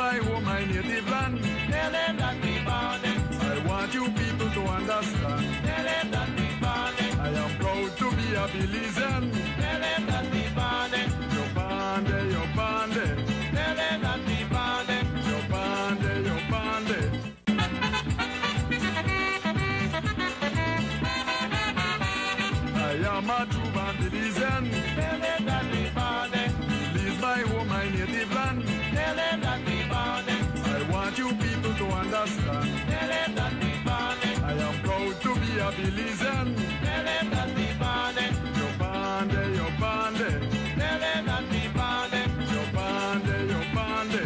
my home, my native land. Tell them that we born it. I want you people to understand. Tell them that we born it. I am proud to be a Belizean. Tell them that we born it. You're bande, you're bande. Tell them that we born it. You're bande, you're bande. I am a true Belizean. Tell them that we born it. Belize my home, my native land. Tell them that we born it. I want you people to understand. Tell them that we born it. I am proud to be a Belizean. Tell them that we born it. You're bande, you're bande. Tell them that we born it. You're bande, you're bande.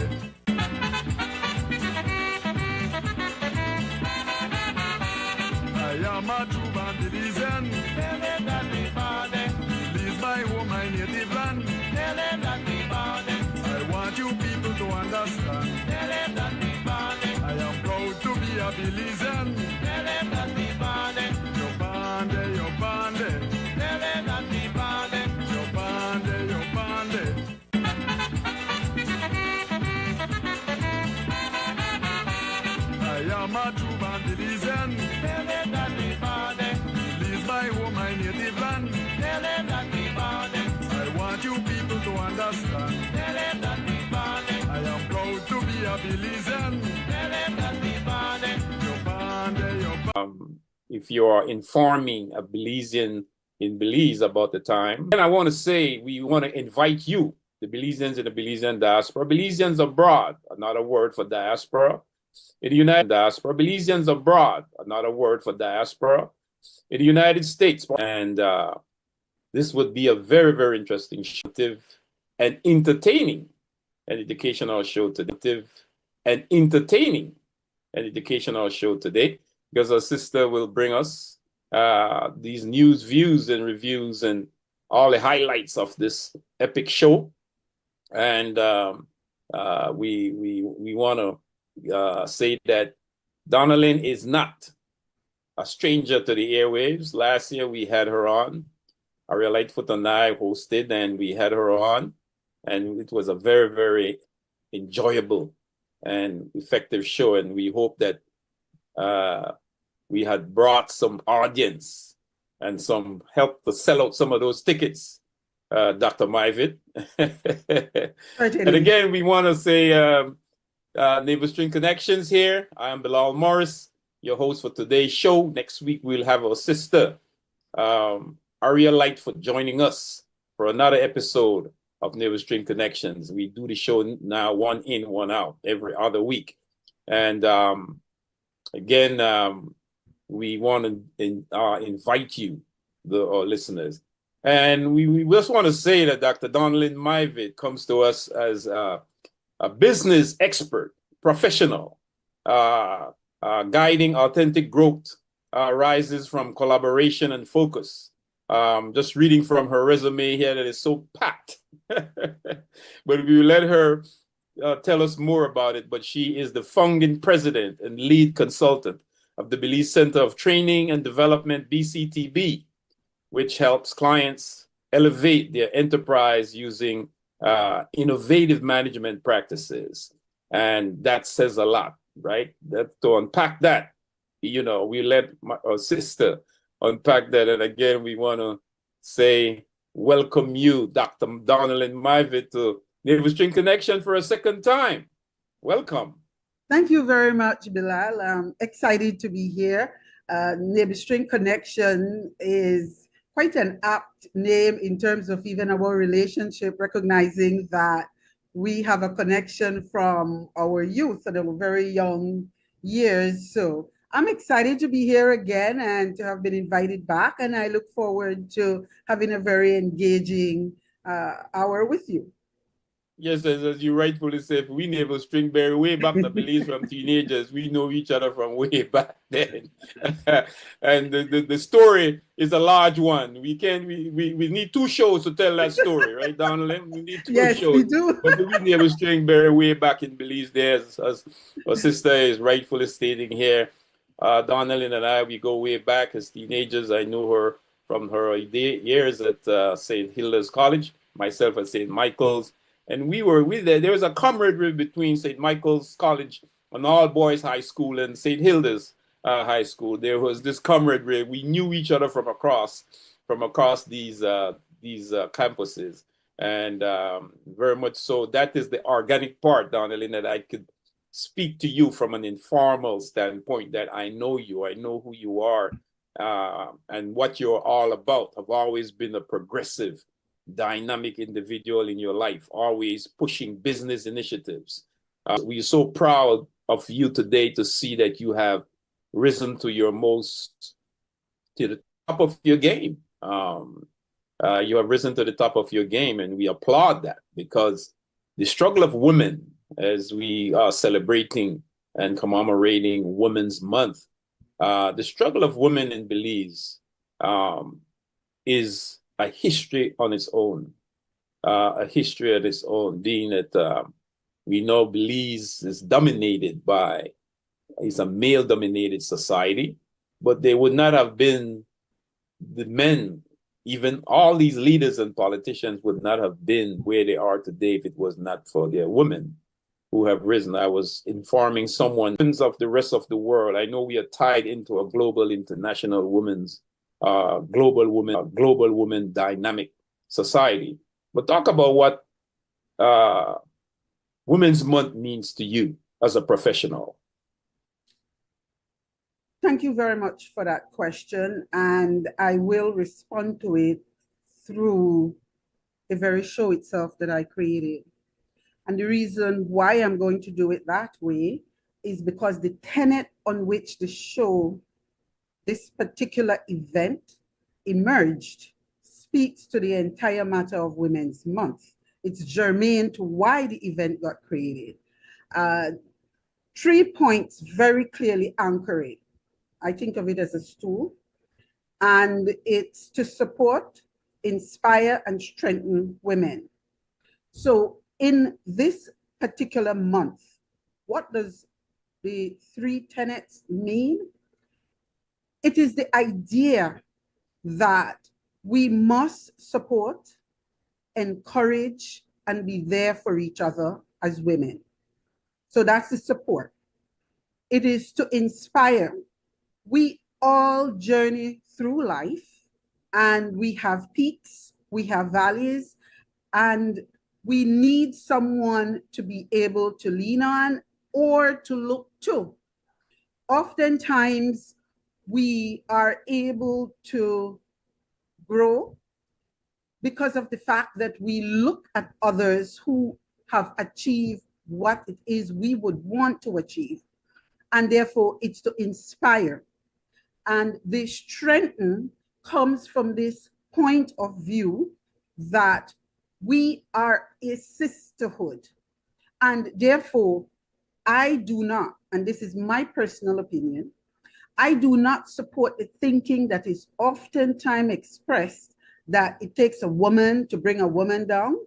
I am a true Belizean. Tell them that we born it. Belize my home, my native land. Tell them that we born it. I want you people to understand. Tell them that we born it. I am proud to be a Belizean. Tell them that we born it. You're bande, you're bande. Tell them that we born it. You're bande, you're bande. I am a true Belizean. Tell them that we born it. Belize my home, my native land. Tell them that we born it. I want you people to understand. Tell them that we born it. I am proud to be a Belizean. Tell them that we born it. You're bande, you're bande. If you are informing a Belizean in Belize about the time. And I want to say, we want to invite you, the Belizeans in the Belizean diaspora, Belizeans abroad, another word for diaspora, in the United diaspora, Belizeans abroad, another word for diaspora, in the United States. And this would be a very, very interesting show and entertaining and educational show today. And entertaining and educational show today, because our sister will bring us these news, views, and reviews, and all the highlights of this epic show. And we want to say that Danalyn is not a stranger to the airwaves. Last year we had her on. ARIA LIGHTFOOT and I hosted, and we had her on, and it was a very, very enjoyable and effective show. And we hope that we had brought some audience and some help to sell out some of those tickets, Dr. Myvett. And again, we want to say Navel String Connections here. I am Bilal Morris, your host for today's show. Next week, we'll have our sister, ARIA LIGHTFOOT, joining us for another episode of Navel String Connections. We do the show now, one in, one out, every other week. And again, we want to invite you, our listeners. And we just want to say that Dr. Danalyn Myvett comes to us as a business expert, professional, guiding authentic growth rises from collaboration and focus. Just reading from her resume here that is so packed. But we will let her tell us more about it. But she is the founding president and lead consultant of the Belize Center of Training and Development, BCTB, which helps clients elevate their enterprise using innovative management practices. And that says a lot, right? That to unpack that, we let our sister unpack that. And again, we want to say, welcome you, Dr. Danalyn Myvett, to Navel String Connection for a second time. Welcome. Thank you very much, Bilal. I'm excited to be here. Navel String Connection is quite an apt name in terms of even our relationship, recognizing that we have a connection from our youth and our very young years. So I'm excited to be here again and to have been invited back. And I look forward to having a very engaging hour with you. Yes, as you rightfully said, we Navel String very way back to Belize from teenagers. We know each other from way back then. And the story is a large one. We need 2 shows to tell that story, right, Danalyn? We need 2 yes, shows. We do. But we Navel String very way back in Belize there, as our sister is rightfully stating here. Danalyn and I, we go way back as teenagers. I knew her from her years at St. Hilda's College, myself at St. Michael's. And there was a camaraderie between St. Michael's College, an all-boys high school, and St. Hilda's high school. There was this camaraderie. We knew each other from across these campuses. And very much so, that is the organic part, Danalyn, that I could speak to you from an informal standpoint, that I know you, I know who you are, and what you're all about. I've always been a progressive, dynamic individual in your life, always pushing business initiatives. We're so proud of you today to see that you have risen to the top of your game. You have risen to the top of your game, and we applaud that, because the struggle of women, as we are celebrating and commemorating Women's Month, the struggle of women in Belize is a history on its own, being that we know Belize is it's a male-dominated society, but they would not have been the men. Even all these leaders and politicians would not have been where they are today if it was not for their women who have risen. I was informing someone of the rest of the world. I know we are tied into a global, international global woman dynamic society. But talk about what Women's Month means to you as a professional. Thank you very much for that question, and I will respond to it through the very show itself that I created. And the reason why I'm going to do it that way is because the tenet on which the show, this particular event, emerged speaks to the entire matter of Women's Month. It's germane to why the event got created. 3 points very clearly anchor it. I think of it as a stool, and it's to support, inspire, and strengthen women. So in this particular month, what does the 3 tenets mean? It is the idea that we must support, encourage, and be there for each other as women. So that's the support. It is to inspire. We all journey through life, and we have peaks, we have valleys, and we need someone to be able to lean on or to look to. Oftentimes, we are able to grow because of the fact that we look at others who have achieved what it is we would want to achieve. And therefore, it's to inspire. And the strengthen comes from this point of view that we are a sisterhood. And therefore, I do not, and this is my personal opinion, I do not support the thinking that is oftentimes expressed that it takes a woman to bring a woman down.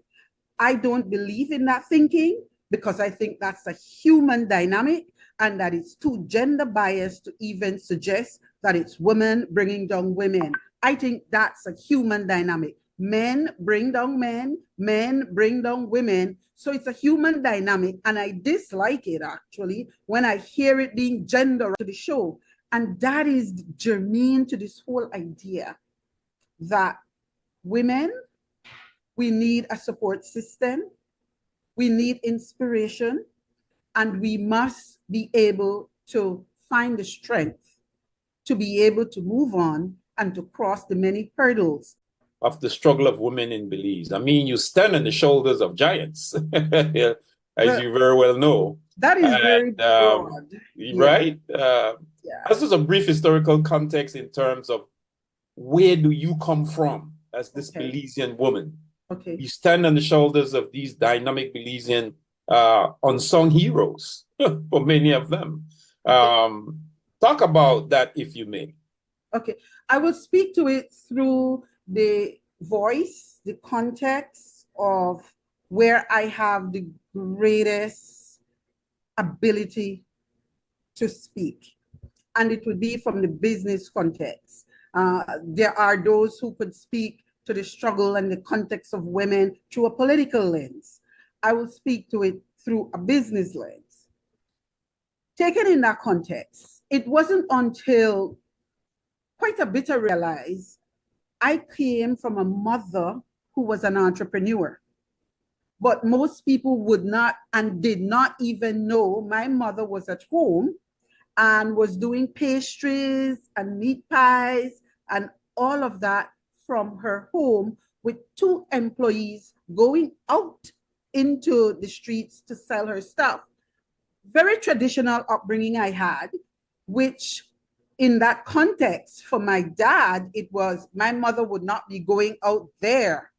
I don't believe in that thinking, because I think that's a human dynamic, and that it's too gender biased to even suggest that it's women bringing down women. I think that's a human dynamic. Men bring down men, men bring down women. So it's a human dynamic, and I dislike it actually when I hear it being gender to the show. And that is germane to this whole idea that women, we need a support system, we need inspiration, and we must be able to find the strength to be able to move on and to cross the many hurdles of the struggle of women in Belize. I mean, you stand on the shoulders of giants, as you very well know. That is very broad. Right? This is a brief historical context in terms of where do you come from as this Belizean woman. Okay. You stand on the shoulders of these dynamic Belizean unsung heroes, for many of them. Talk about that, if you may. Okay, I will speak to it through the voice, the context of where I have the greatest ability to speak. And it would be from the business context. There are those who could speak to the struggle and the context of women through a political lens. I will speak to it through a business lens. Taken in that context, it wasn't until quite a bit I realized I came from a mother who was an entrepreneur. But most people would not and did not even know my mother was at home and was doing pastries and meat pies and all of that from her home with 2 employees going out into the streets to sell her stuff. Very traditional upbringing I had, which in that context for my dad, it was my mother would not be going out there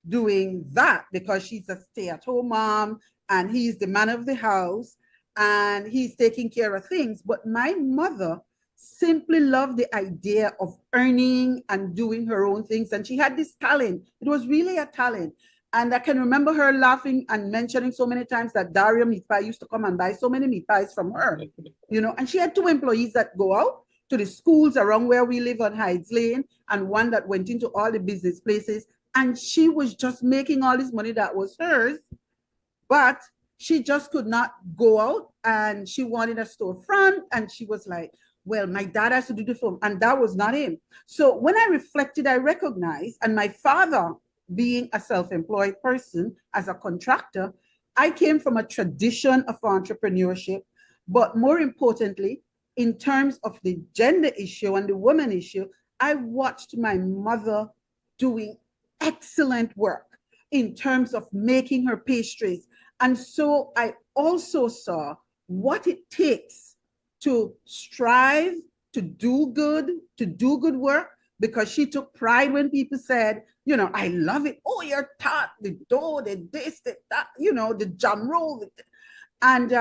doing that because she's a stay-at-home mom and he's the man of the house and he's taking care of things. But my mother simply loved the idea of earning and doing her own things. And she had this talent. It was really a talent. And I can remember her laughing and mentioning so many times that Daria Meat Pie used to come and buy so many meat pies from her, you know, and she had 2 employees that go out to the schools around where we live on Hydes Lane and one that went into all the business places. And she was just making all this money that was hers, but she just could not go out and she wanted a storefront. And she was like, well, my dad has to do the film. And that was not him. So when I reflected, I recognized, and my father being a self-employed person as a contractor, I came from a tradition of entrepreneurship, but more importantly, in terms of the gender issue and the woman issue, I watched my mother doing excellent work in terms of making her pastries. And so I also saw what it takes to strive, to do good work, because she took pride when people said, you know, I love it. Oh, your tart, the dough, the this, the that, you know, the jam roll. And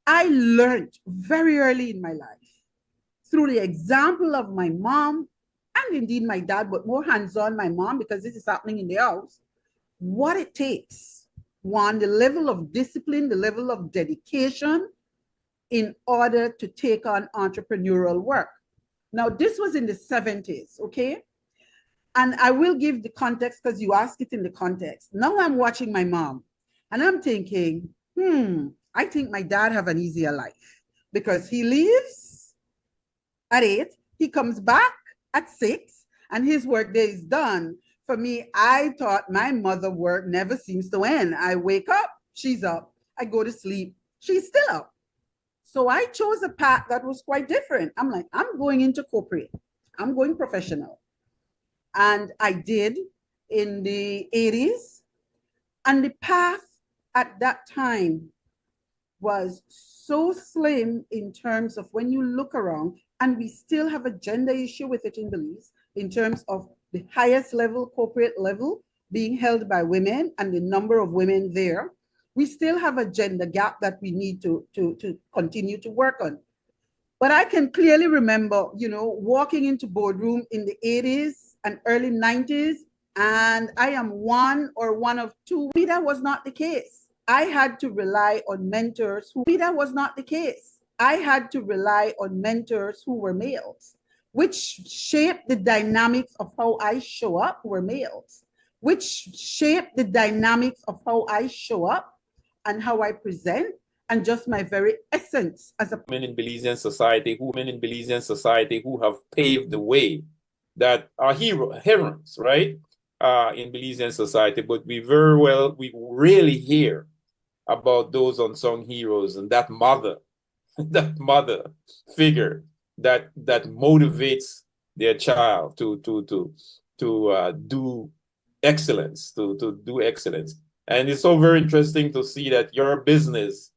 I learned very early in my life through the example of my mom and indeed my dad, but more hands-on my mom, because this is happening in the house, what it takes. One, the level of discipline, the level of dedication in order to take on entrepreneurial work. Now, this was in the 70s, okay? And I will give the context because you asked it in the context. Now I'm watching my mom and I'm thinking, I think my dad have an easier life because he leaves at 8, he comes back at 6, and his work day is done. For me, I thought my mother work never seems to end. I wake up, she's up. I go to sleep, she's still up. So I chose a path that was quite different. I'm like, I'm going into corporate. I'm going professional. And I did in the 80s. And the path at that time was so slim in terms of when you look around, and we still have a gender issue with it in Belize in terms of the highest level, corporate level, being held by women and the number of women there. We still have a gender gap that we need to continue to work on. But I can clearly remember, you know, walking into boardroom in the 80s and early 90s, and I am one of 2. That was not the case. I had to rely on mentors that was not the case. I had to rely on mentors who were males, which shaped the dynamics of how I show up, were males, which shaped the dynamics of how I show up and how I present, and just my very essence as a women in Belizean society who have paved the way, that are heroes, right? In Belizean society, but we rarely hear about those unsung heroes and that mother figure that motivates their child to do excellence, to do excellence. And it's so very interesting to see that your business,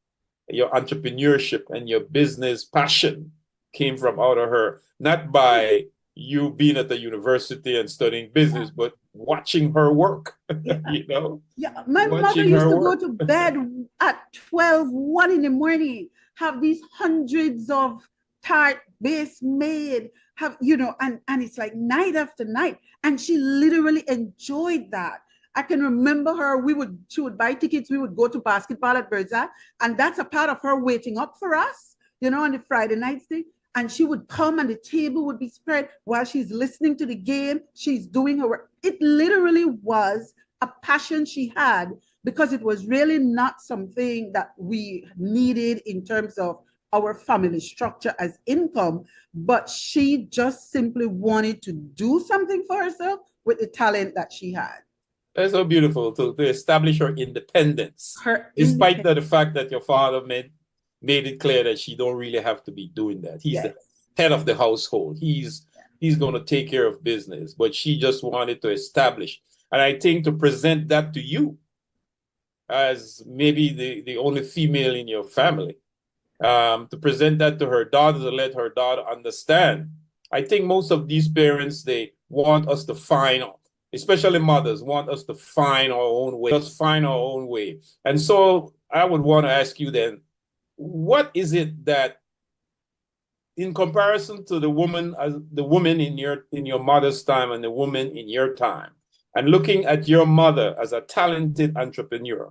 your entrepreneurship and your business passion came from out of her, not by you being at the university and studying business, but watching her work, you know? Yeah, my mother used to go to bed at 12, 1 in the morning, have these hundreds of tart base made, have, you know, and it's like night after night. And she literally enjoyed that. I can remember her, she would buy tickets, we would go to basketball at Bird's Eye, and that's a part of her waiting up for us, you know, on the Friday nights thing. And she would come and the table would be spread while she's listening to the game, she's doing her work. It literally was a passion she had because it was really not something that we needed in terms of our family structure as income, but she just simply wanted to do something for herself with the talent that she had. That's so beautiful to establish her independence, despite the fact that your father made it clear that she don't really have to be doing that. He's the head of the household. He's going to take care of business, but she just wanted to establish. And I think to present that to you as maybe the only female in your family, to present that to her daughter, to let her daughter understand. I think most of these parents, they want us to find, especially mothers, want us to find our own way, just find our own way. And so I would want to ask you then, what is it that, in comparison to the woman in your mother's time and the woman in your time, and looking at your mother as a talented entrepreneur,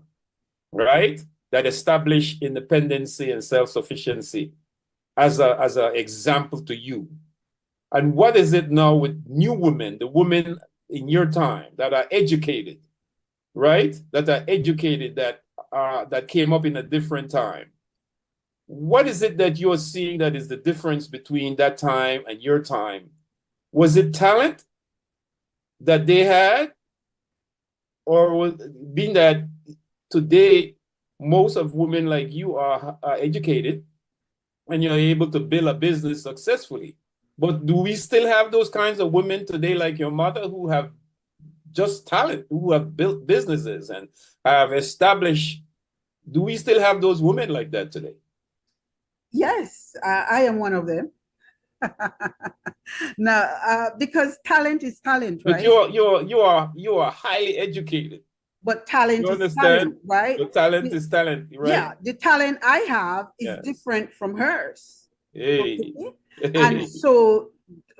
right? That established independency and self-sufficiency as an example to you. And what is it now with new women, the women in your time that are educated, right? That are educated, that came up in a different time. What is it that you're seeing that is the difference between that time and your time? Was it talent that they had? Or was it being that today, most of women like you are educated and you're able to build a business successfully? But do we still have those kinds of women today like your mother who have just talent, who have built businesses and have established? Do we still have those women like that today? Yes, I am one of them. Now, because talent is talent, right? But you are highly educated. But talent is talent, right? The talent is talent, right? Yeah, the talent I have is different from hers. Hey. Okay? And so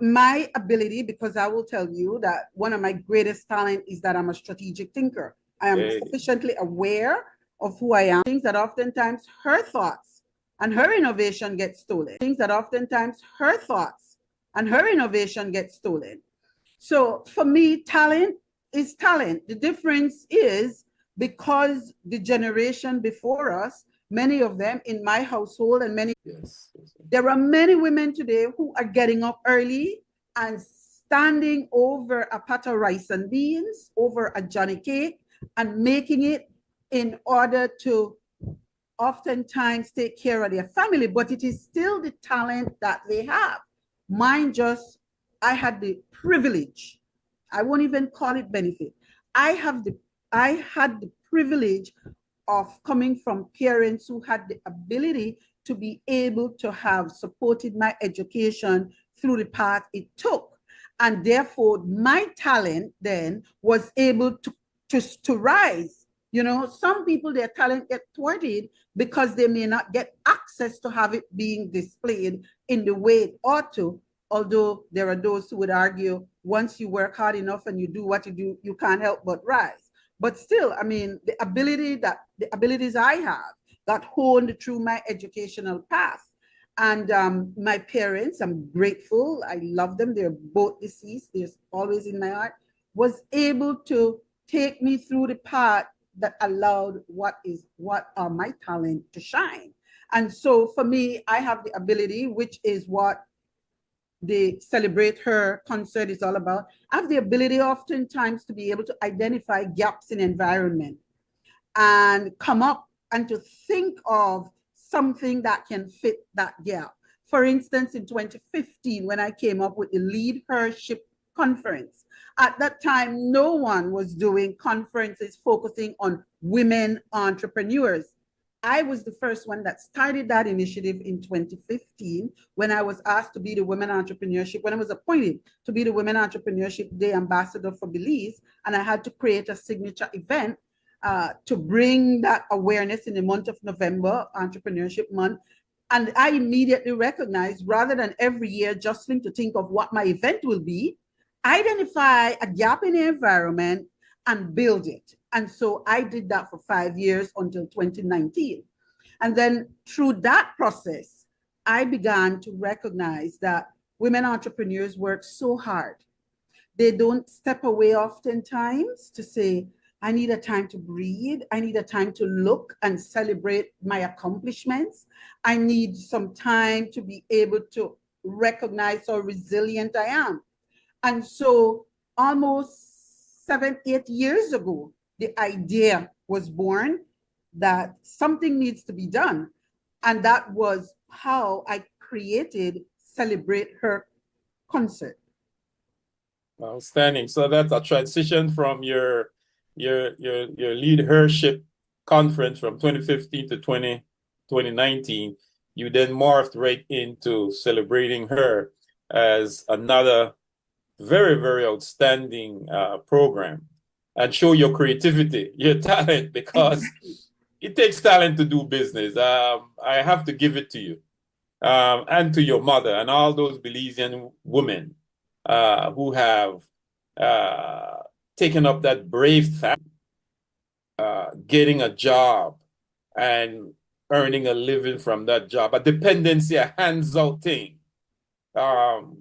my ability, because I will tell you that one of my greatest talent is that I'm a strategic thinker. I am sufficiently aware of who I am. Things that oftentimes her thoughts and her innovation get stolen. Things that oftentimes her thoughts and her innovation get stolen. So for me, talent is talent. The difference is because the generation before us, many of them in my household and many, there are many women today who are getting up early and standing over a pot of rice and beans, over a Johnny cake, and making it in order to oftentimes take care of their family, but it is still the talent that they have. Mine just, I had the privilege, I won't even call it benefit. I had the privilege of coming from parents who had the ability to be able to have supported my education through the path it took. And therefore, my talent then was able to rise. You know, some people, their talent get thwarted because they may not get access to have it being displayed in the way it ought to. Although there are those who would argue, once you work hard enough and you do what you do, you can't help but rise. But still, I mean, the abilities I have got honed through my educational path. And my parents, I'm grateful. I love them. They're both deceased. They're always in my heart. Was able to take me through the path that allowed what are my talent to shine. And so for me, I have the ability, which is what the Celebrate Her concert is all about. I have the ability oftentimes to be able to identify gaps in environment and come up and to think of something that can fit that gap. For instance, in 2015, when I came up with the Lead Hership Conference, at that time, no one was doing conferences focusing on women entrepreneurs. I was the first one that started that initiative in 2015 when I was asked to be the Women Entrepreneurship, when I was appointed to be the Women Entrepreneurship Day Ambassador for Belize, and I had to create a signature event to bring that awareness in the month of November, Entrepreneurship Month. And I immediately recognized, rather than every year jostling to think of what my event will be, identify a gap in the environment and build it. And so I did that for 5 years until 2019. And then through that process, I began to recognize that women entrepreneurs work so hard. They don't step away oftentimes to say, I need a time to breathe. I need a time to look and celebrate my accomplishments. I need some time to be able to recognize how resilient I am. And so almost 7, 8 years ago, the idea was born that something needs to be done. And that was how I created Celebrate Her concert. Outstanding. So that's a transition from your lead hership conference from 2015 to 2019. You then morphed right into Celebrating Her as another very, very outstanding program, and show your creativity, your talent, because it takes talent to do business. I have to give it to you, and to your mother and all those Belizean women who have taken up that brave task, getting a job and earning a living from that job, a dependency, a hands-out thing.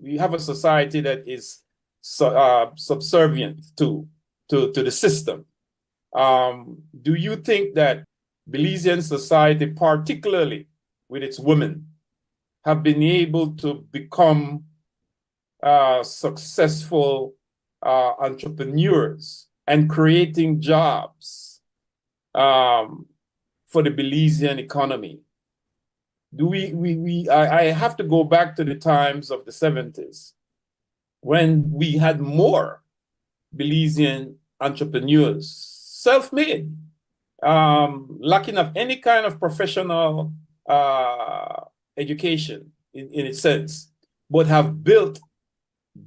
We have a society that is subservient to the system. Do you think that Belizean society, particularly with its women, have been able to become successful entrepreneurs and creating jobs for the Belizean economy? Do I have to go back to the times of the 70s when we had more Belizean entrepreneurs, self-made, lacking of any kind of professional education in its sense, but have built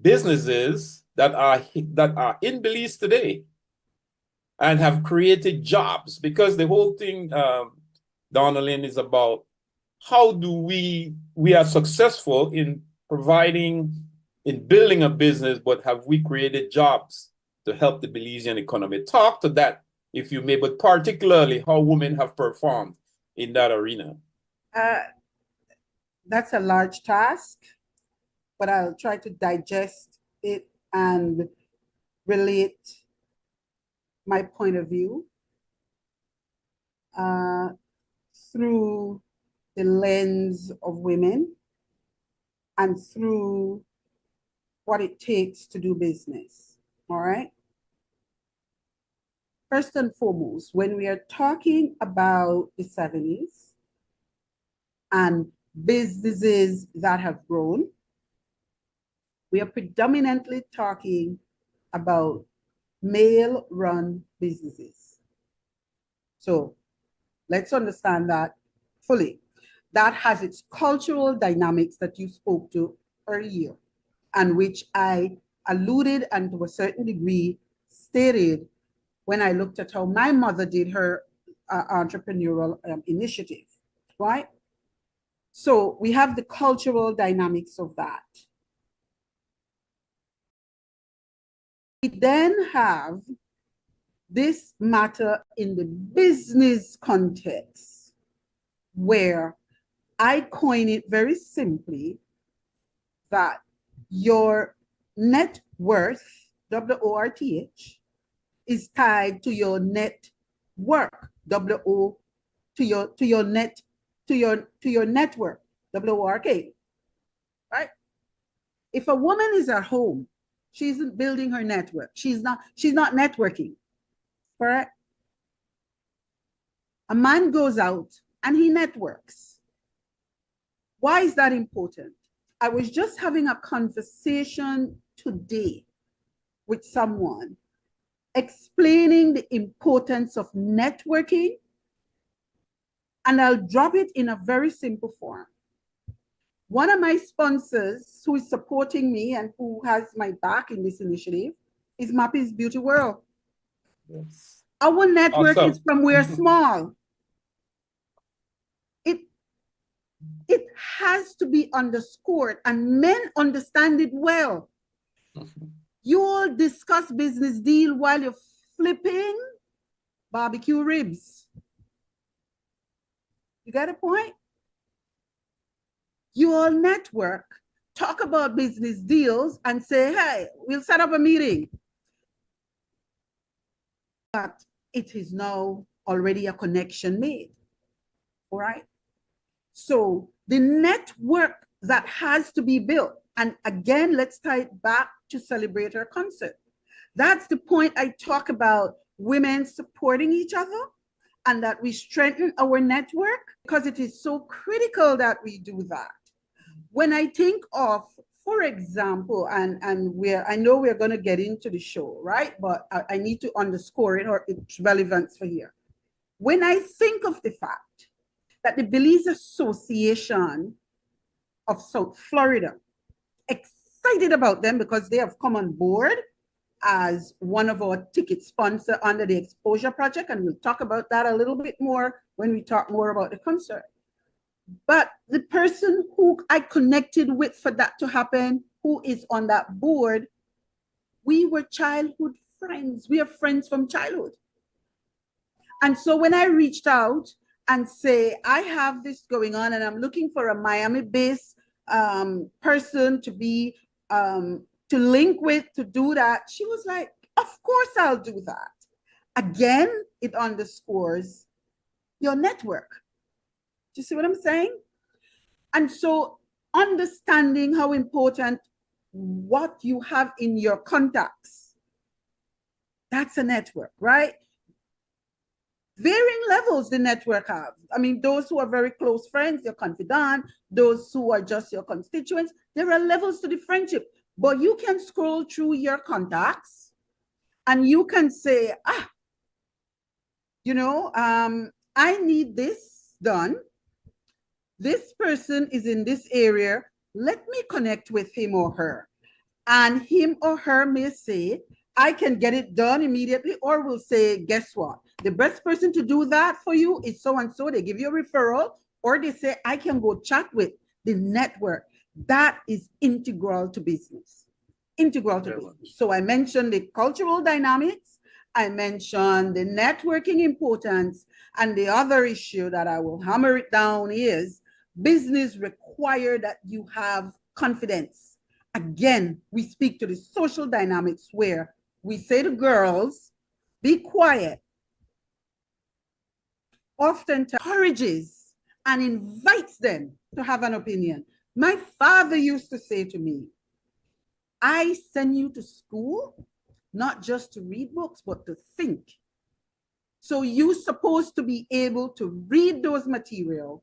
businesses that are in Belize today and have created jobs, because the whole thing, Danalyn, is about how do we are successful in building a business, but have we created jobs to help the Belizean economy? Talk to that, if you may, but particularly how women have performed in that arena. That's a large task, but I'll try to digest it and relate my point of view through the lens of women and through what it takes to do business. All right. First and foremost, when we are talking about the 70s and businesses that have grown, we are predominantly talking about male-run businesses. So let's understand that fully. That has its cultural dynamics that you spoke to earlier, and which I alluded and to a certain degree stated when I looked at how my mother did her entrepreneurial initiative, right? So we have the cultural dynamics of that. We then have this matter in the business context, where I coin it very simply that your net worth, WORTH, is tied to your net work, to your network, WORK, right? If a woman is at home, she isn't building her network. She's not networking, correct? A man goes out and he networks. Why is that important? I was just having a conversation today with someone explaining the importance of networking, and I'll drop it in a very simple form. One of my sponsors who is supporting me and who has my back in this initiative is Mappy's Beauty World. Yes. Our network Awesome. is from we're small. It has to be underscored, and men understand it well. You all discuss business deal while you're flipping barbecue ribs. You got a point? You all network, talk about business deals, and say, hey, we'll set up a meeting. but it is now already a connection made. All right. So the network that has to be built, and again, let's tie it back to Celebrate Our Concert. That's the point I talk about women supporting each other and that we strengthen our network, because it is so critical that we do that. When I think of, for example, and I know we're going to get into the show, right? But I need to underscore it or its relevance for here. When I think of the fact that the Belize Association of South Florida, excited about them because they have come on board as one of our ticket sponsor under the Exposure Project, and we'll talk about that a little bit more when we talk more about the concert. But the person who I connected with for that to happen, who is on that board, we were childhood friends. We are friends from childhood. And so when I reached out and say, I have this going on and I'm looking for a Miami-based person to be, to link with, to do that, she was like, of course I'll do that. Again, it underscores your network. Do you see what I'm saying? And so understanding how important what you have in your contacts, that's a network, right? Varying levels the network have. I mean, those who are very close friends, your confidant, those who are just your constituents, there are levels to the friendship. But you can scroll through your contacts and you can say, I need this done. This person is in this area. Let me connect with him or her. And him or her may say, I can get it done immediately, or will say, guess what? The best person to do that for you is so-and-so. They give you a referral, or they say, I can go chat with the network. That is integral to business. Integral to business. So I mentioned the cultural dynamics. I mentioned the networking importance. And the other issue that I will hammer it down is business require that you have confidence. Again, we speak to the social dynamics where we say to girls, be quiet. Often encourages and invites them to have an opinion. My father used to say to me, I send you to school, not just to read books, but to think. So you're supposed to be able to read those materials,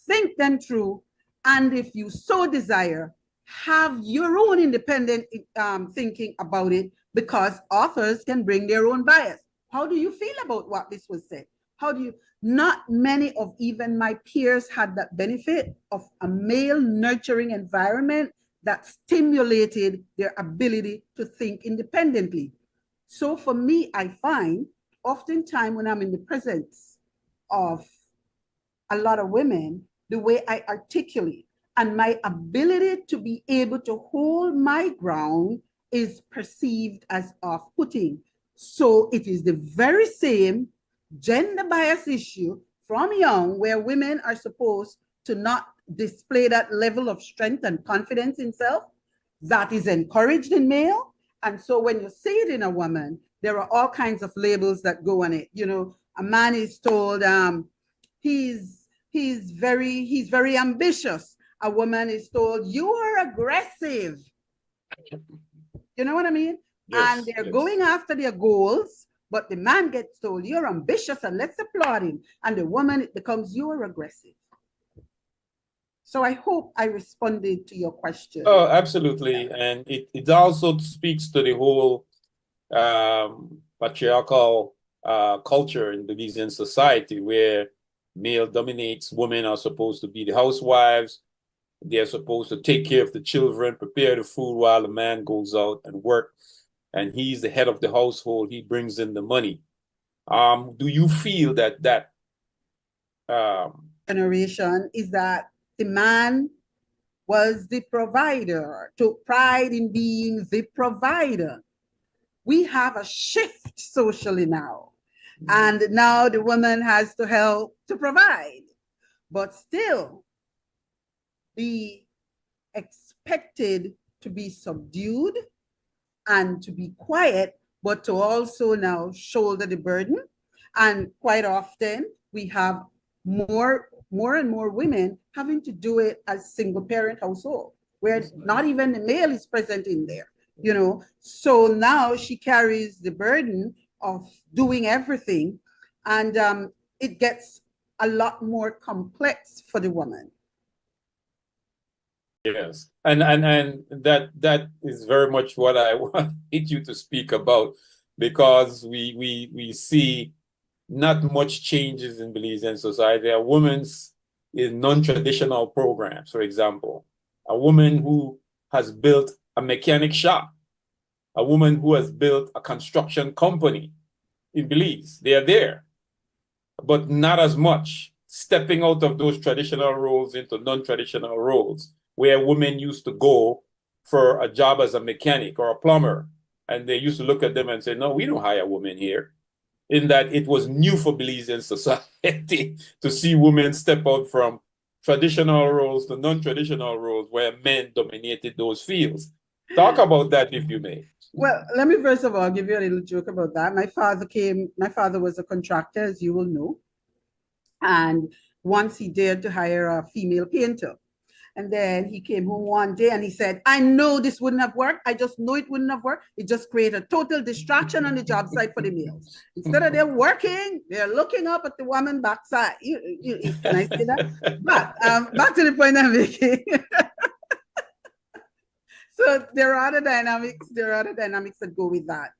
think them through, and if you so desire, have your own independent thinking about it, because authors can bring their own bias. How do you feel about what this was said? How do you? Not many of even my peers had that benefit of a male nurturing environment that stimulated their ability to think independently. So for me, I find oftentimes when I'm in the presence of a lot of women, the way I articulate and my ability to be able to hold my ground is perceived as off-putting. So it is the very same gender bias issue from young, where women are supposed to not display that level of strength and confidence in self that is encouraged in male. And so when you see it in a woman, there are all kinds of labels that go on it. You know, a man is told he's very ambitious. A woman is told you are aggressive. You know what I mean? Yes, and they're going after their goals, but the man gets told you're ambitious and let's applaud him. And the woman, it becomes you're aggressive. So I hope I responded to your question. Oh, absolutely. And it also speaks to the whole patriarchal culture in the Belizean society, where male dominates, women are supposed to be the housewives. They're supposed to take care of the children, prepare the food while the man goes out and work. And he's the head of the household. He brings in the money. Do you feel that generation is that the man was the provider, took pride in being the provider? We have a shift socially now. And now the woman has to help to provide, but still be expected to be subdued and to be quiet, but to also now shoulder the burden. And quite often we have more and more women having to do it as single parent household, where not even the male is present in there, you know. So now she carries the burden of doing everything, and it gets a lot more complex for the woman. Yes, and that is very much what I wanted you to speak about, because we see not much changes in Belizean society. A woman's in non-traditional programs, for example, a woman who has built a mechanic shop, a woman who has built a construction company in Belize, they are there, but not as much. Stepping out of those traditional roles into non-traditional roles, where women used to go for a job as a mechanic or a plumber, and they used to look at them and say, no, we don't hire women here. In that it was new for Belizean society to see women step out from traditional roles to non-traditional roles where men dominated those fields. Talk about that, if you may. Well, let me first of all give you a little joke about that. My father was a contractor, as you will know. And once he dared to hire a female painter. And then he came home one day and he said, I know this wouldn't have worked. I just know it wouldn't have worked. It just created a total distraction on the job site for the males. Instead of they're working, they're looking up at the woman backside. Can I say that? But back to the point I'm making. So there are other dynamics. There are other dynamics that go with that.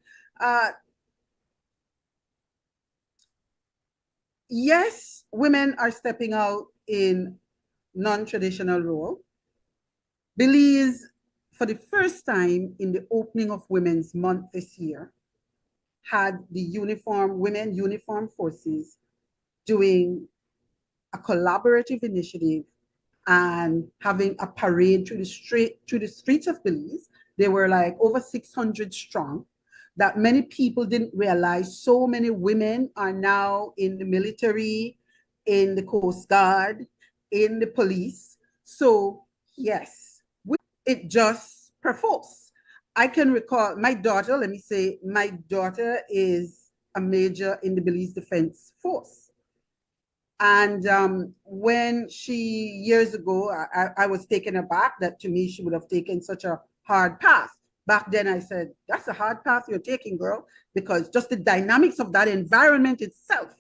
Yes, women are stepping out in non-traditional role. Belize, for the first time in the opening of Women's Month this year, had the Women Uniform Forces doing a collaborative initiative and having a parade through the streets of Belize. They were like over 600 strong. That many people didn't realize so many women are now in the military, in the Coast Guard, in the police. So yes, it just perforce. I can recall my daughter, let me say, my daughter is a major in the Belize Defense Force. And when she, years ago, I was taken aback that to me, she would have taken such a hard path. Back then I said, that's a hard path you're taking, girl, because just the dynamics of that environment itself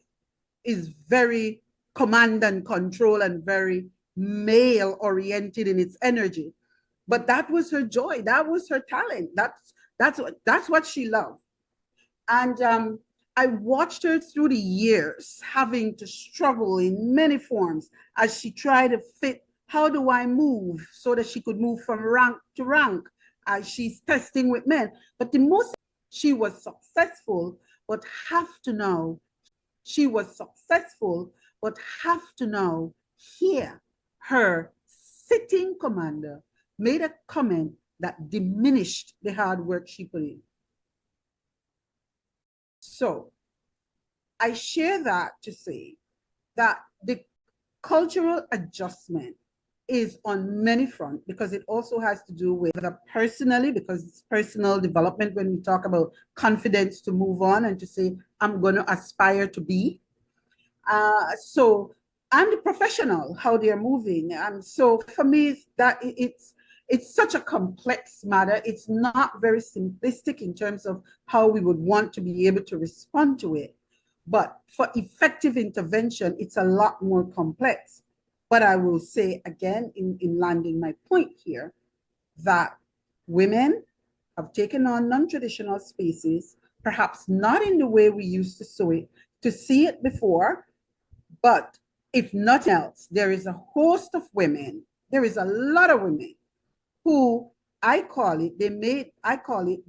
is very command and control and very male oriented in its energy. But that was her joy. That was her talent. That's what she loved. And I watched her through the years having to struggle in many forms as she tried to fit, how do I move so that she could move from rank to rank as she's testing with men. But the most, she was successful, but have to know, she was successful, but have to now hear her sitting commander made a comment that diminished the hard work she put in. So I share that to say that the cultural adjustment is on many fronts, because it also has to do with personally, because it's personal development when we talk about confidence to move on and to say, I'm going to aspire to be. So and the professional, how they're moving. And so for me, that it's such a complex matter. It's not very simplistic in terms of how we would want to be able to respond to it. But for effective intervention, it's a lot more complex. But I will say again, in landing my point here, that women have taken on non-traditional spaces, perhaps not in the way we used to see it before, but if nothing else, there is a host of women, there is a lot of women who I call it,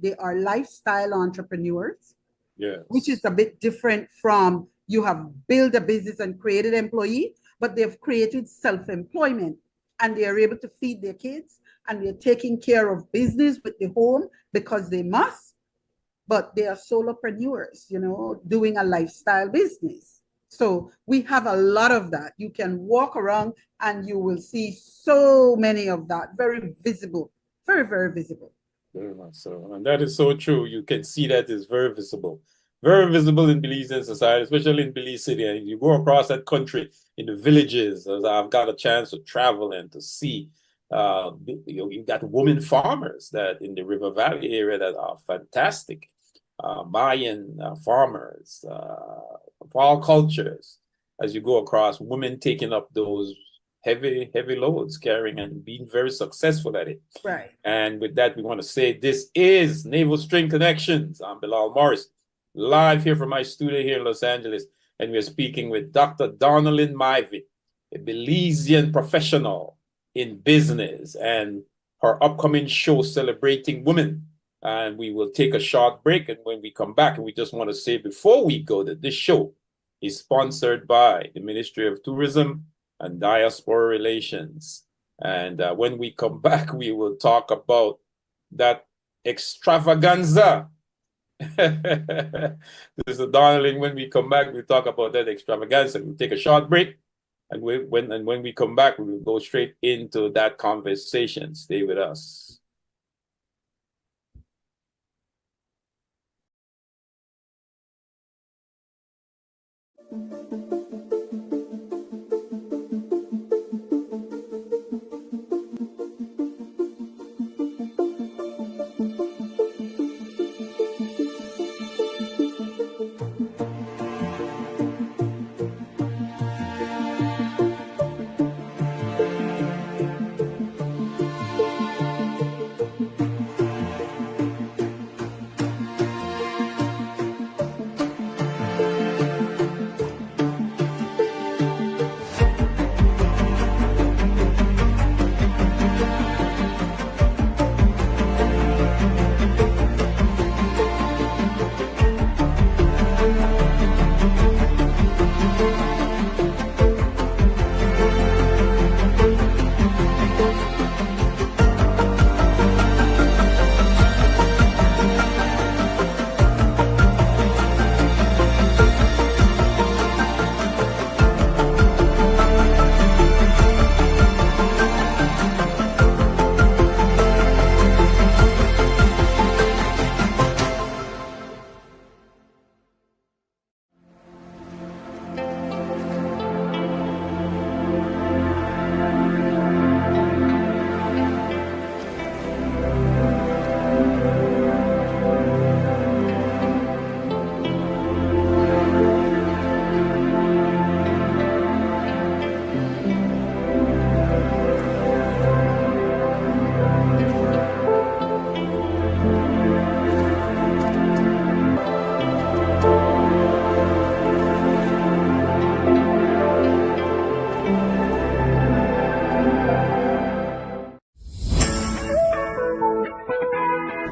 they are lifestyle entrepreneurs. Yes. Which is a bit different from you have built a business and created employee, but they've created self-employment and they are able to feed their kids and they're taking care of business with the home because they must, but they are solopreneurs, you know, doing a lifestyle business. So we have a lot of that. You can walk around and you will see so many of that, very visible, very, very visible. Very much so. And that is so true. You can see that is very visible. Very visible in Belizean society, especially in Belize City. And you go across that country in the villages, as I've got a chance to travel and to see. You got women farmers that in the River Valley area that are fantastic. Mayan farmers of all cultures. As you go across, women taking up those heavy loads, carrying and being very successful at it. Right. And with that, we want to say this is Naval String Connections. I'm Bilal Morris, live here from my studio here in Los Angeles. And we're speaking with Dr. Danalyn Myvett, a Belizean professional in business, and her upcoming show celebrating women. And we will take a short break. And when we come back, and we just want to say before we go that this show is sponsored by the Ministry of Tourism and Diaspora Relations. And when we come back, we will talk about that extravaganza. This is Danalyn. When we come back, we'll talk about that extravaganza. We'll take a short break. And when we come back, we will go straight into that conversation. Stay with us.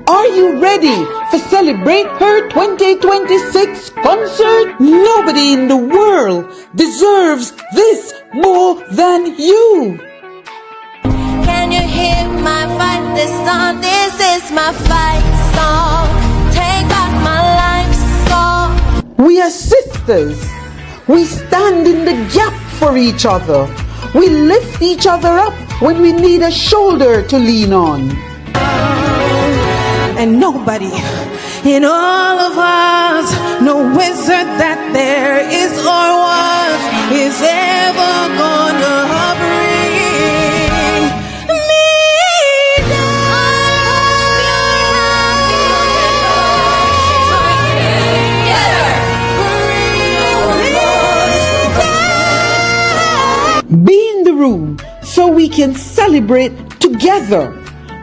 Are you ready to celebrate her 2026 concert? Nobody in the world deserves this more than you. Can you hear my fight? This song, this is my fight song. Take back my life song. We are sisters. We stand in the gap for each other. We lift each other up when we need a shoulder to lean on. And nobody in all of us, no wizard that there is or was, is ever gonna bring me down. Be in the room so we can celebrate together.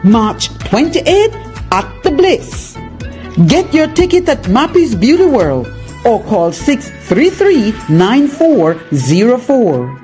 March 28th at the Bliss. Get your ticket at Mappy's Beauty World or call 633-9404.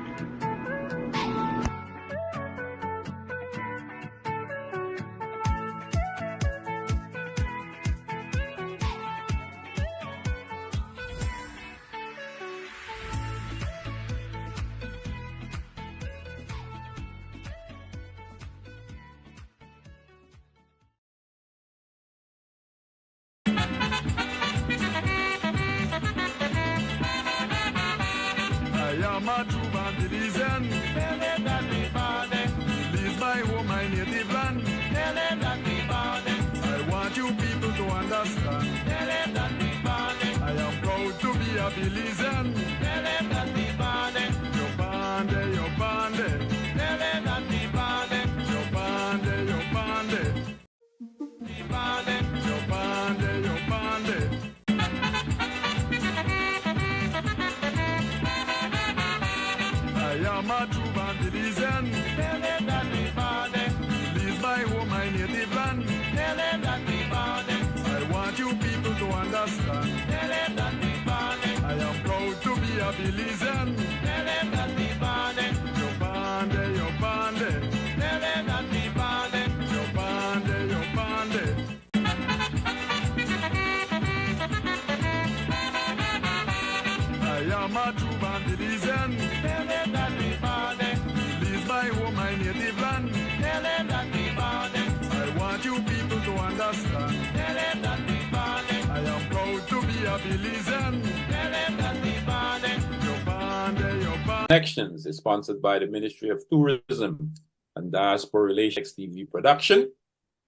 I am a true man. a Belizean. Tell them that we bande. Yo bande, yo bande. Tell them that we bande. Yo bande, yo bande. We bande. Yo bande, yo bande. I am a true Belizean. Tell them that we bande. Belize my home, my native land. Tell them that we bande. I want you people to understand. Tell them that we bande. I am proud to be a Belizean. Tell them that we bande. Yo bande, yo bande. Tell them that we bande. Yo bande, yo bande. I am a true Belizean. Tell them that we bande. Belize my home, my native land. Tell them that we bande. I want you people to understand. Tell them that we bande. I am proud to be a Belizean. Tell them that we bande. Yo bande, yo bande. Connections is sponsored by the Ministry of Tourism and Diaspora Relations XTV Production.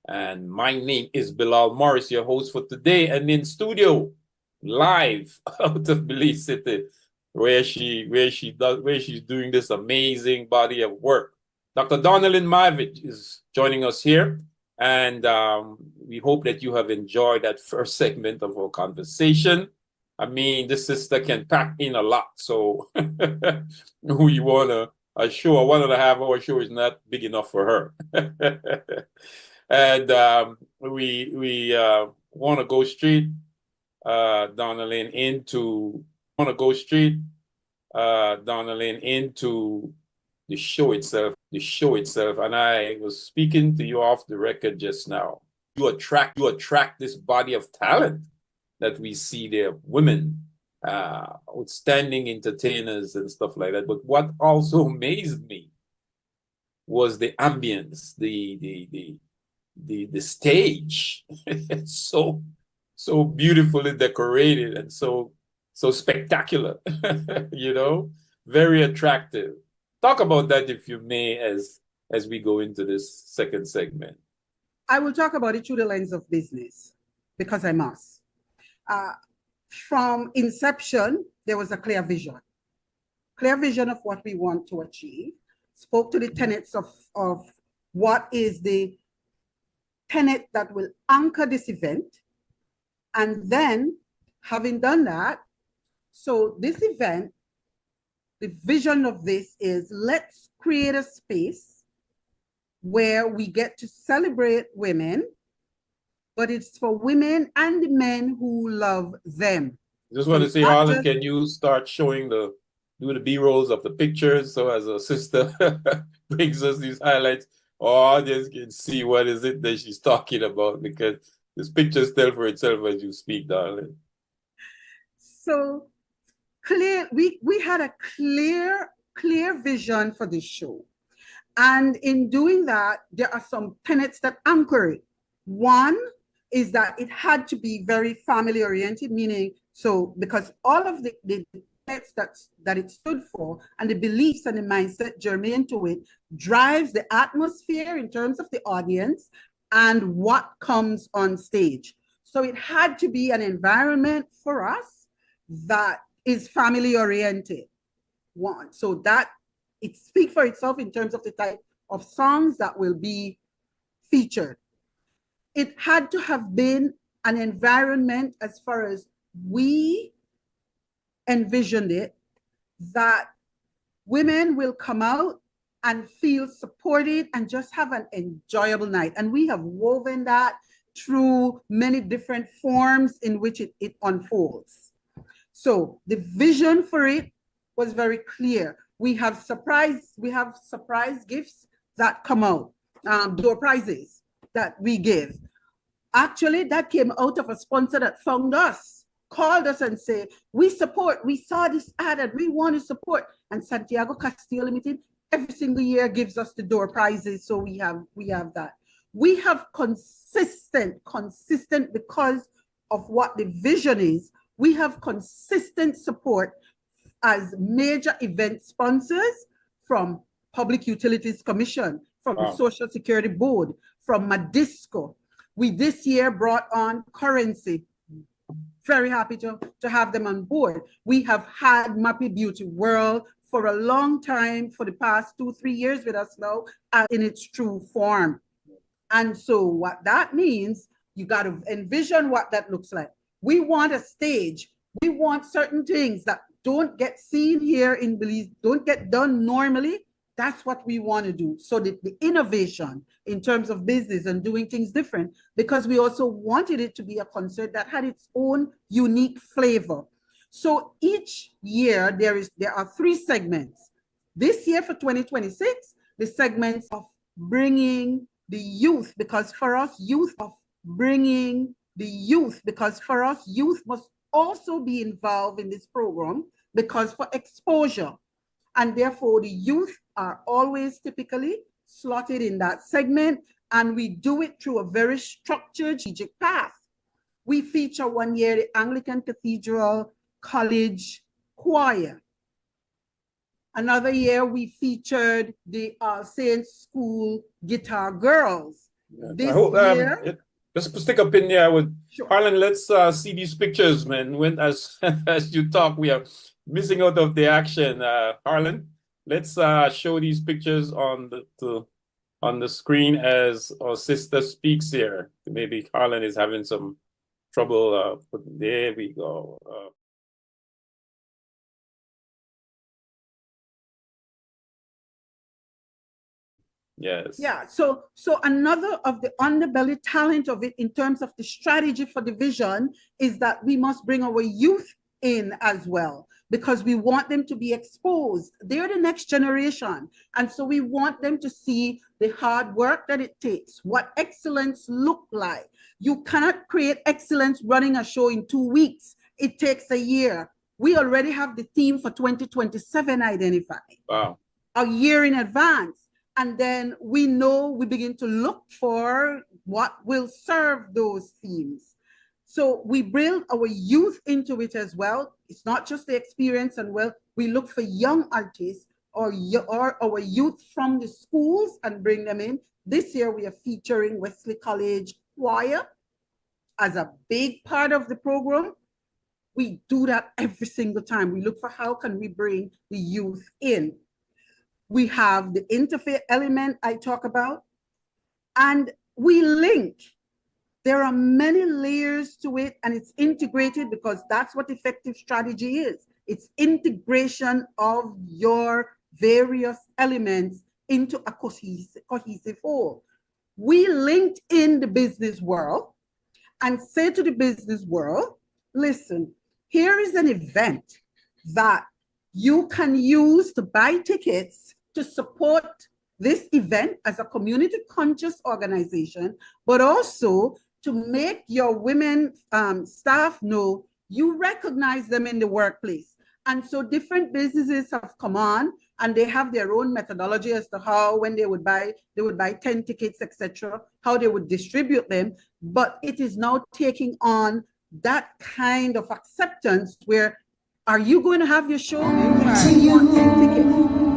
And my name is Bilal Morris, your host for today, and in studio, live out of Belize City, where she's doing this amazing body of work. Dr. Danalyn Myvett is joining us here, and we hope that you have enjoyed that first segment of our conversation. I mean, this sister can pack in a lot, so we want a 1.5 hour show is not big enough for her. And we want to go straight, Danalyn, into the show itself. And I was speaking to you off the record just now. You attract this body of talent that we see there, women, outstanding entertainers and stuff like that. But what also amazed me was the ambience, the stage. so beautifully decorated and so spectacular. Very attractive. Talk about that, if you may, as we go into this second segment. I will talk about it through the lens of business, because I must. From inception, there was a clear vision of what we want to achieve, spoke to the tenets of what is the tenet that will anchor this event. And then, having done that, so this event, the vision of this is, let's create a space where we get to celebrate women, but it's for women and men who love them. Just want to say, Harlan, can you start showing do the B-rolls of the pictures, so as a sister brings us these highlights, our audience can see what is it that she's talking about, because this pictures tell for itself as you speak, darling. So clear, we had a clear vision for this show. And in doing that, there are some tenets that anchor it. One is that it had to be very family oriented, meaning, so because all of the tenets that it stood for and the beliefs and the mindset germane to it drives the atmosphere in terms of the audience and what comes on stage. So it had to be an environment for us that is family oriented. One, so that it speaks for itself in terms of the type of songs that will be featured. It had to have been an environment, as far as we envisioned it, that women will come out and feel supported and just have an enjoyable night. And we have woven that through many different forms in which it unfolds. So the vision for it was very clear. We have surprise gifts that come out, door prizes that we give. Actually, that came out of a sponsor that found us, called us and said, we saw this ad and we want to support. And Santiago Castillo Limited every single year gives us the door prizes. So we have that. We have consistent because of what the vision is. We have consistent support as major event sponsors from Public Utilities Commission, from the Social Security Board, from Madisco. We this year brought on Currency very happy to have them on board. We have had Mappy Beauty World for a long time, for the past 2-3 years with us now, in its true form. And so what that means, you got to envision what that looks like. We want a stage. We want certain things that don't get seen here in Belize, don't get done normally. That's what we want to do. So the innovation in terms of business and doing things different, because we also wanted it to be a concert that had its own unique flavor. So each year there are 3 segments. This year for 2026, the segments of bringing the youth, because for us youth must also be involved in this program, because for exposure. And therefore the youth are always typically slotted in that segment, and we do it through a very structured strategic path. We feature one year the Anglican Cathedral College Choir. Another year we featured the Saints School Guitar Girls. This year, just stick up in there with sure. Harlan. Let's see these pictures, man. When as you talk, we are missing out of the action. Harlan, let's show these pictures on the screen as our sister speaks here. Maybe Harlan is having some trouble. There we go. Yes. Yeah. So another of the underbelly talent of it in terms of the strategy for the vision is that we must bring our youth in as well, because we want them to be exposed. They're the next generation. And so we want them to see the hard work that it takes, what excellence look like. You cannot create excellence running a show in 2 weeks. It takes a year. We already have the theme for 2027 identified. Wow. A year in advance. And then we begin to look for what will serve those themes. So we build our youth into it as well. It's not just the experience, and we look for young artists or our youth from the schools and bring them in. This year we are featuring Wesley College Choir as a big part of the program. We do that every single time. We look for how can we bring the youth in. We have the interfaith element I talk about, and we link. There are many layers to it, and it's integrated because that's what effective strategy is. It's integration of your various elements into a cohesive whole. We linked in the business world and say to the business world, listen, here is an event that you can use to buy tickets to support this event as a community conscious organization, but also to make your women staff know you recognize them in the workplace. And so different businesses have come on and they have their own methodology as to how, when they would buy 10 tickets, etc., how they would distribute them. But it is now taking on that kind of acceptance where, are you going to have your show? You want 10 tickets.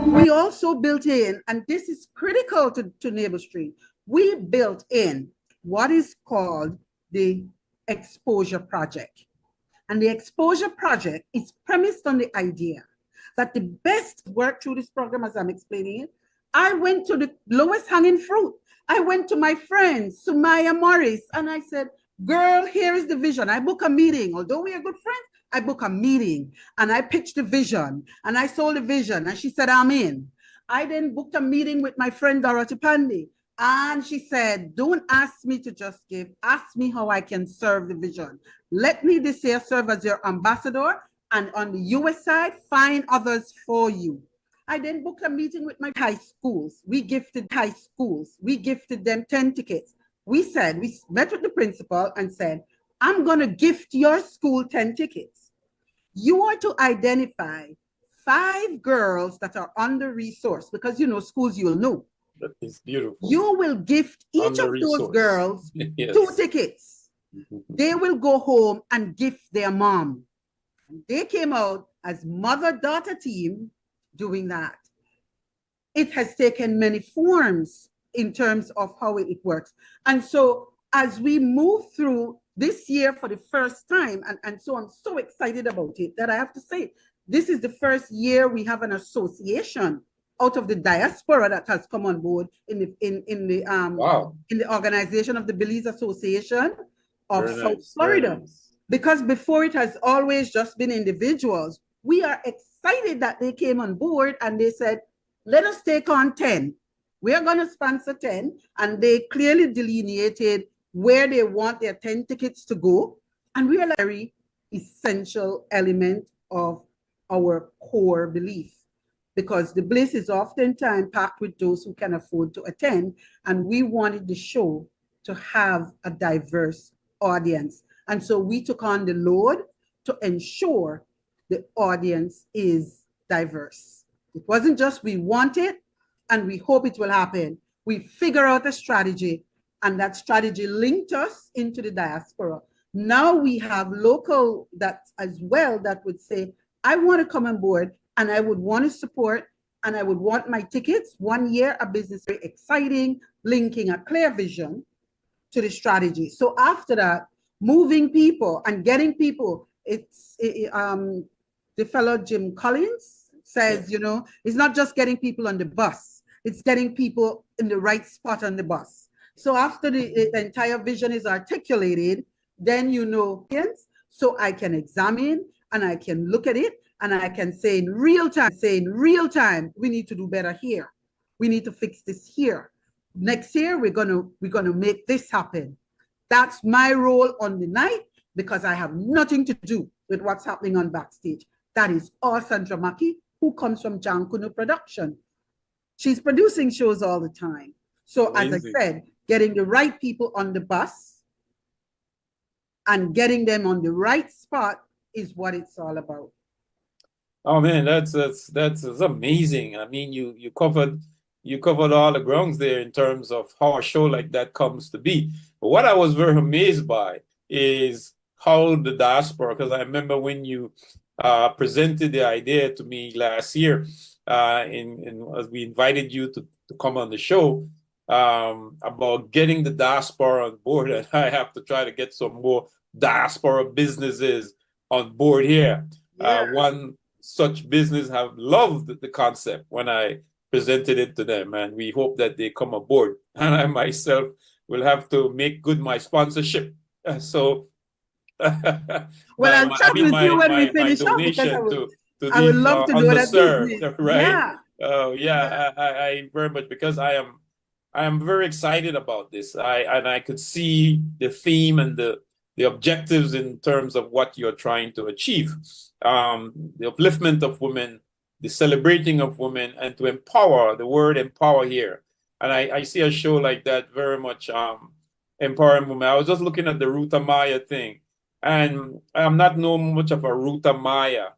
We also built in, and this is critical to Navel Stream, we built in what is called the Exposure Project. And the Exposure Project is premised on the idea that the best work through this program, as I'm explaining it, I went to the lowest hanging fruit. I went to my friend, Sumaya Morris, and I said, girl, here is the vision. I book a meeting. Although we are good friends, I book a meeting and I pitched the vision and I sold the vision and she said, I'm in. I then booked a meeting with my friend Dorothy Pandey and she said, don't ask me to just give, ask me how I can serve the vision. Let me this year serve as your ambassador, and on the US side, find others for you. I then booked a meeting with my high schools. We gifted high schools. We gifted them 10 tickets. We met with the principal and said, I'm going to gift your school 10 tickets. You are to identify 5 girls that are under-resourced, because you know schools you'll know. That is beautiful. You will gift each of those girls yes. 2 tickets. They will go home and gift their mom. They came out as mother-daughter team doing that. It has taken many forms in terms of how it works. And so as we move through this year for the first time, and so I'm so excited about it that I have to say, this is the first year we have an association out of the diaspora that has come on board in the organization of the Belize Association of Very South nice, very Florida. nice. Because before it has always just been individuals. We are excited that they came on board and they said, let us take on 10. We are going to sponsor 10. And they clearly delineated where they want their 10 tickets to go. And we are a very essential element of our core belief, because the bliss is oftentimes packed with those who can afford to attend. And we wanted the show to have a diverse audience. And so we took on the load to ensure the audience is diverse. It wasn't just we want it and we hope it will happen. We figure out a strategy, and that strategy linked us into the diaspora. Now we have local that as well that would say, I want to come on board and I would want to support and I would want my tickets. 1 year, a business, very exciting, linking a clear vision to the strategy. So after that, moving people and getting people, the fellow Jim Collins says, you know, it's not just getting people on the bus, it's getting people in the right spot on the bus. So after the entire vision is articulated, then you know, so I can examine and I can look at it and I can say in real time, we need to do better here. We need to fix this here. Next year, we're gonna make this happen. That's my role on the night, because I have nothing to do with what's happening on backstage. That is all Sandra Maki, who comes from Jankuno Production. She's producing shows all the time. So amazing. As I said, getting the right people on the bus and getting them on the right spot is what it's all about. Oh man, that's amazing. I mean, you covered all the grounds there in terms of how a show like that comes to be. But what I was very amazed by is how the diaspora, because I remember when you presented the idea to me last year, as we invited you to come on the show, about getting the diaspora on board, and I have to try to get some more diaspora businesses on board here. Yeah. One such business have loved the concept when I presented it to them, and we hope that they come aboard. And I myself will have to make good my sponsorship. So, well, I'll chat with you when we finish up, because I would love to do that, right? Yeah. I very much, because I am very excited about this. I could see the theme and the objectives in terms of what you're trying to achieve. The upliftment of women, the celebrating of women, and to empower, the word empower here. And I see a show like that very much empowering women. I was just looking at the Ruta Maya thing, and I'm not much of a Ruta Maya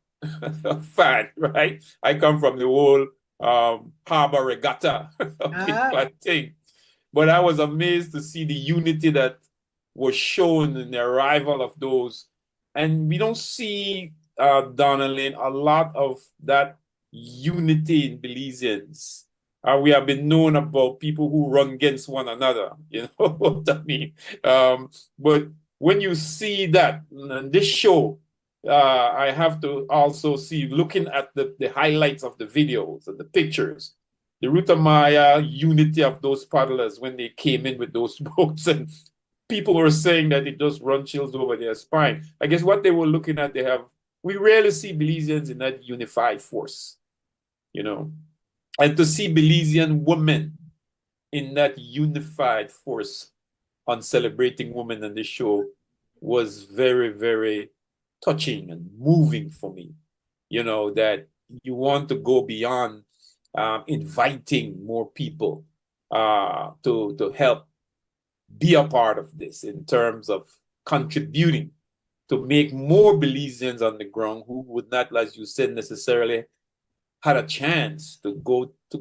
fan, right? I come from the whole harbor regatta thing. But I was amazed to see the unity that was shown in the arrival of those. And we don't see, Danalyn, a lot of that unity in Belizeans. We have been known about people who run against one another, you know what I mean? But when you see that, this show, I have to also see, looking at the highlights of the videos and the pictures, the Ruta Maya unity of those paddlers when they came in with those boats, and people were saying that it just run chills over their spine. I guess what they were looking at, we rarely see Belizeans in that unified force, you know, and to see Belizean women in that unified force on celebrating women on the show was very, very touching and moving for me. You know, that you want to go beyond inviting more people to help be a part of this in terms of contributing to make more Belizeans on the ground who would not, as you said, necessarily had a chance to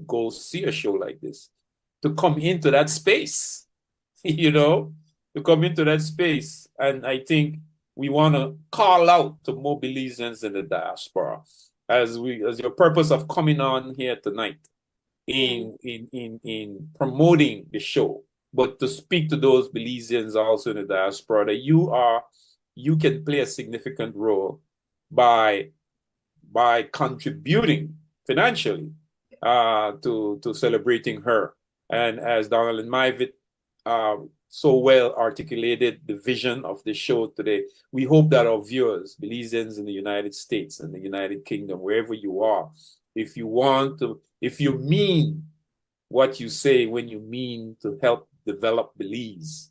go see a show like this, to come into that space, you know, to come into that space. And I think we want to call out to more Belizeans in the diaspora as your purpose of coming on here tonight in promoting the show but to speak to those Belizeans also in the diaspora that you can play a significant role by contributing financially to celebrating her. And as Danalyn Myvett so well articulated the vision of the show today, we hope that our viewers, Belizeans in the United States and the United Kingdom, wherever you are, if you mean what you say when you mean to help develop Belize,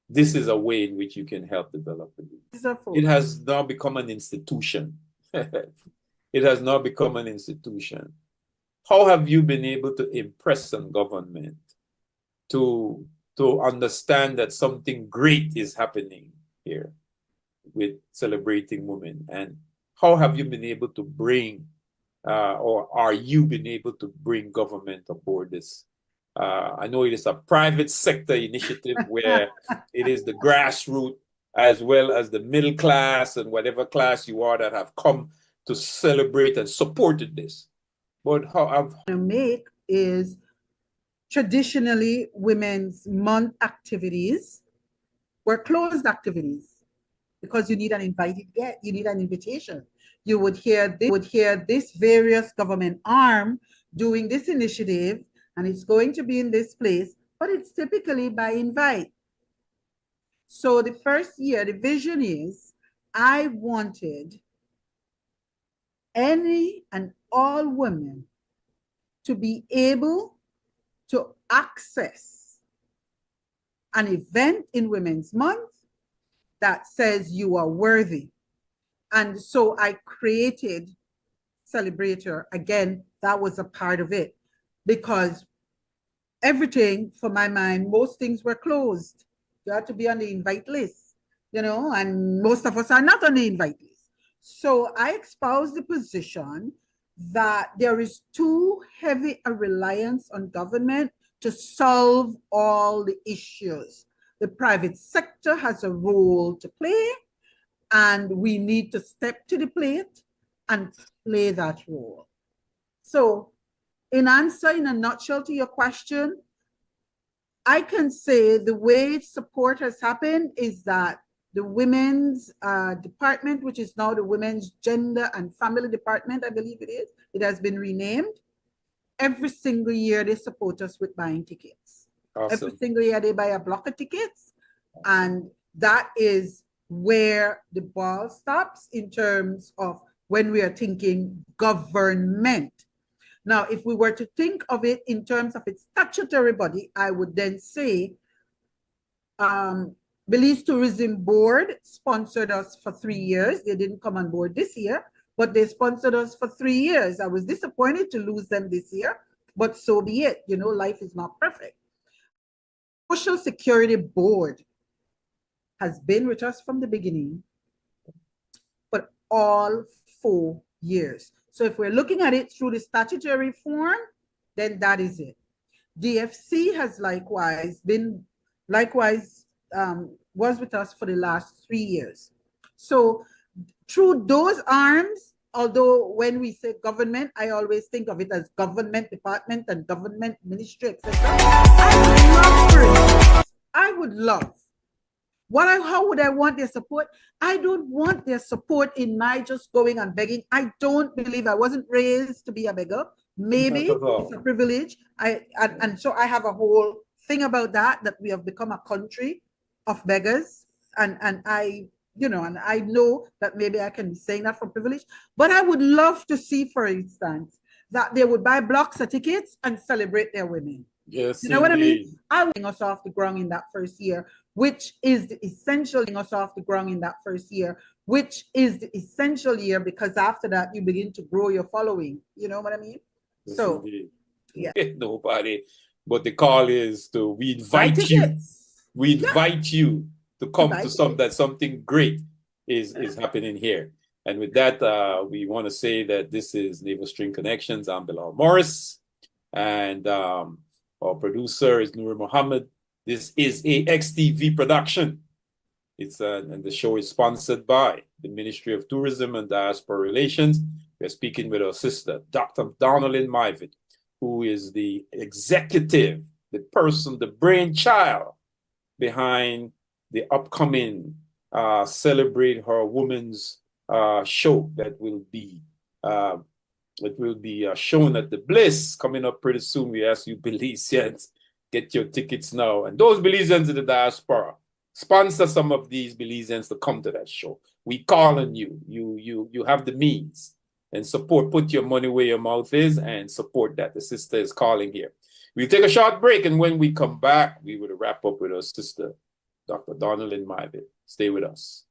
this is a way in which you can help develop Belize. It has now become an institution. It has now become an institution. How have you been able to impress on government to understand that something great is happening here with celebrating women? And how have you been able to bring, or are you been able to bring government aboard this? I know it is a private sector initiative where it is the grassroots as well as the middle class and whatever class you are that have come to celebrate and supported this. But how I've make is traditionally Women's Month activities were closed activities because you need an you need an invitation. You would hear this various government arm doing this initiative, and it's going to be in this place, but it's typically by invite. So the first year, the vision is I wanted any and all women to be able to access an event in Women's Month that says you are worthy. And so I created Celebrator. Again, that was a part of it, because everything, for my mind, most things were closed. You had to be on the invite list, and most of us are not on the invite list. So I espoused the position that there is too heavy a reliance on government to solve all the issues. The private sector has a role to play, and we need to step to the plate and play that role. So in answer, in a nutshell to your question, I can say the way support has happened is that the women's department, which is now the Women's Gender and Family Department, I believe it has been renamed. Every single year they support us with buying tickets. Awesome. Every single year they buy a block of tickets, and that is where the ball stops in terms of when we are thinking government. Now, if we were to think of it in terms of its statutory body, I would then say Belize Tourism Board sponsored us for 3 years. They didn't come on board this year, but they sponsored us for 3 years. I was disappointed to lose them this year, but so be it. Life is not perfect. Social Security Board has been with us from the beginning, but all 4 years. So if we're looking at it through the statutory form, then that is it. DFC has likewise was with us for the last 3 years. So through those arms, although when we say government, I always think of it as government department and government ministry, etc. I would love. How would I want their support? I don't want their support in my just going and begging. I don't believe, I wasn't raised to be a beggar. Maybe it's a privilege. And so I have a whole thing about that we have become a country of beggars. And I know that maybe I can be saying that from privilege, but I would love to see, for instance, that they would buy blocks of tickets and celebrate their women. Yes, you know what I mean? I would bring us off the ground in that first year, which is the essential year, because after that you begin to grow your following. You know what I mean? Yes, so indeed. Yeah. Nobody, but the call is we invite you. We invite you to come to something great is happening here. And with that, we want to say that this is Navel String Connections. I'm Bilal Morris, and our producer is Noor Muhammad. This is a XTV production. And the show is sponsored by the Ministry of Tourism and Diaspora Relations. We're speaking with our sister, Dr. Danalyn Myvett, who is the executive the person, the brainchild behind the upcoming Celebrate Her Women's show that will be shown at the Bliss coming up pretty soon. We ask you Belizeans, get your tickets now. And those Belizeans in the diaspora, sponsor some of these Belizeans to come to that show. We call on you. You have the means. And support, put your money where your mouth is and support that. The sister is calling here. We'll take a short break, and when we come back, we will wrap up with our sister, Dr. Danalyn Myvett. Stay with us.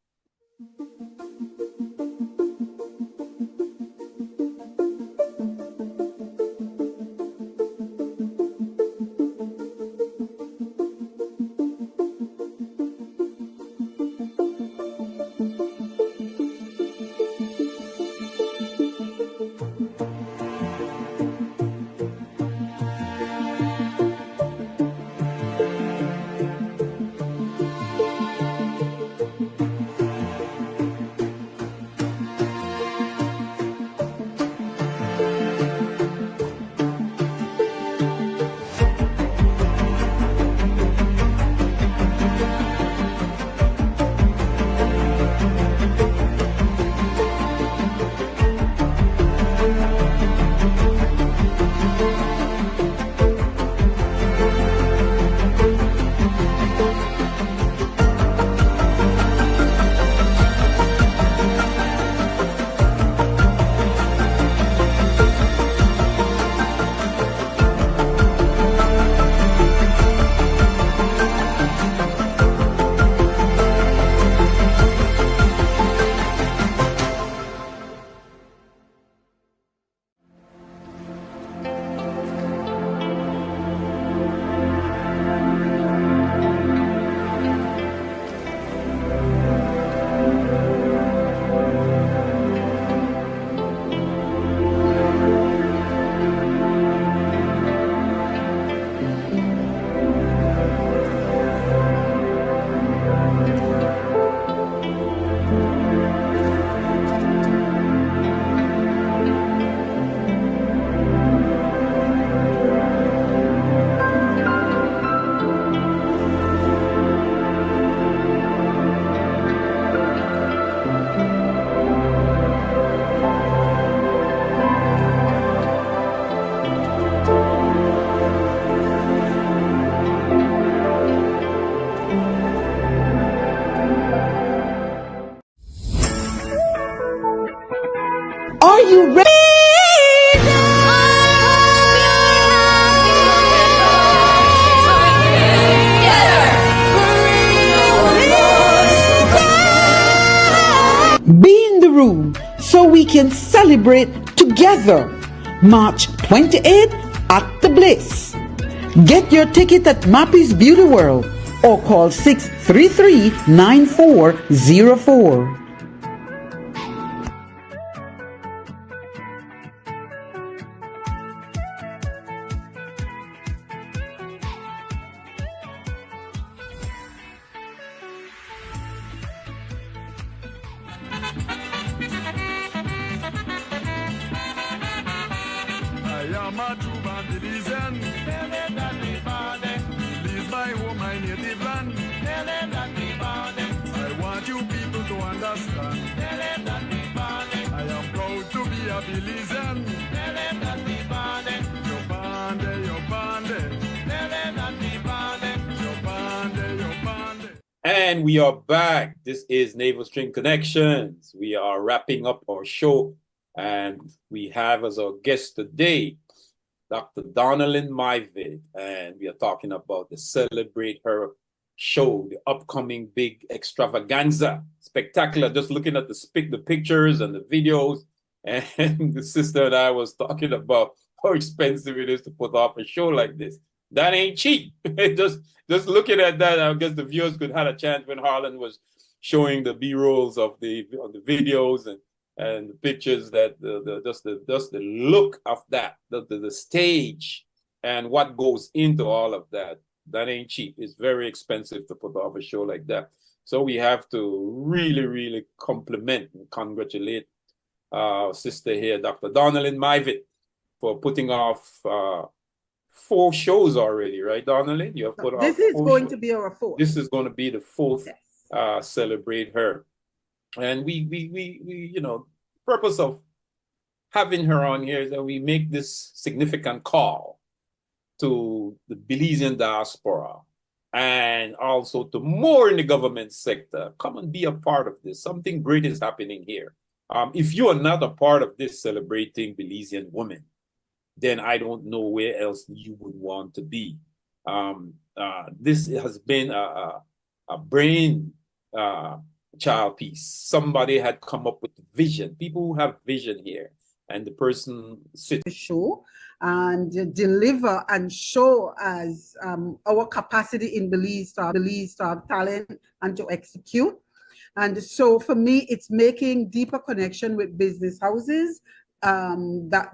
Are you ready? Be in the room so we can celebrate together. March 28th at the Bliss. Get your ticket at Mappy's Beauty World or call 633-9404. I am a true born Belizean. Belize my home, my native land. I want you people to understand. I am proud to be a Belizean. Your band, your band, your band, your band. And we are back. This is Naval String Connections. We are wrapping up our show, and we have as our guest today Dr. Danalyn Myvett, and we are talking about the Celebrate Her show, the upcoming big extravaganza, spectacular. Just looking at the pictures and the videos, and the sister and I was talking about how expensive it is to put off a show like this. That ain't cheap. just looking at that, I guess the viewers could have a chance when Harlan was showing the B-rolls of the videos and the pictures, that just the look of that, the stage and what goes into all of that. That ain't cheap. It's very expensive to put off a show like that. So we have to really, really compliment and congratulate our sister here, Dr. Danalyn Myvett, for putting off 4 shows already, right, Danalyn? You have put out This is 4 going shows. to be our 4th. This is going to be the 4th Yes. Celebrate Her. And we you know, purpose of having her on here is that we make this significant call to the Belizean diaspora and also to more in the government sector. Come and be a part of this. Something great is happening here. If you are not a part of this celebrating Belizean women, then I don't know where else you would want to be. This has been a brain child piece. Somebody had come up with vision. People who have vision here, and the person sits. Show and deliver and show as our capacity in Belize to have talent and to execute. And so for me, it's making deeper connection with business houses, that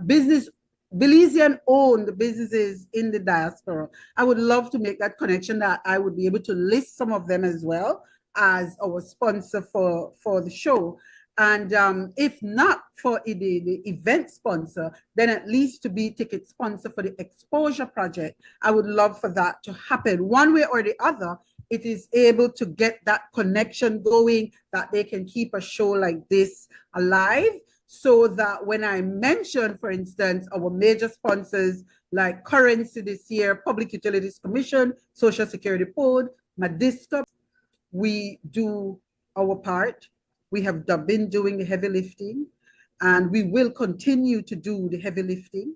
Belizean owned businesses in the diaspora. I would love to make that connection, that I would be able to list some of them as well as our sponsor for the show. And if not for the event sponsor, then at least to be ticket sponsor for the exposure project. I would love for that to happen one way or the other. It is able to get that connection going, that they can keep a show like this alive, so that when I mention, for instance, our major sponsors like Currency this year, Public Utilities Commission, Social Security Board, Madisca, we do our part. We have been doing the heavy lifting, and we will continue to do the heavy lifting.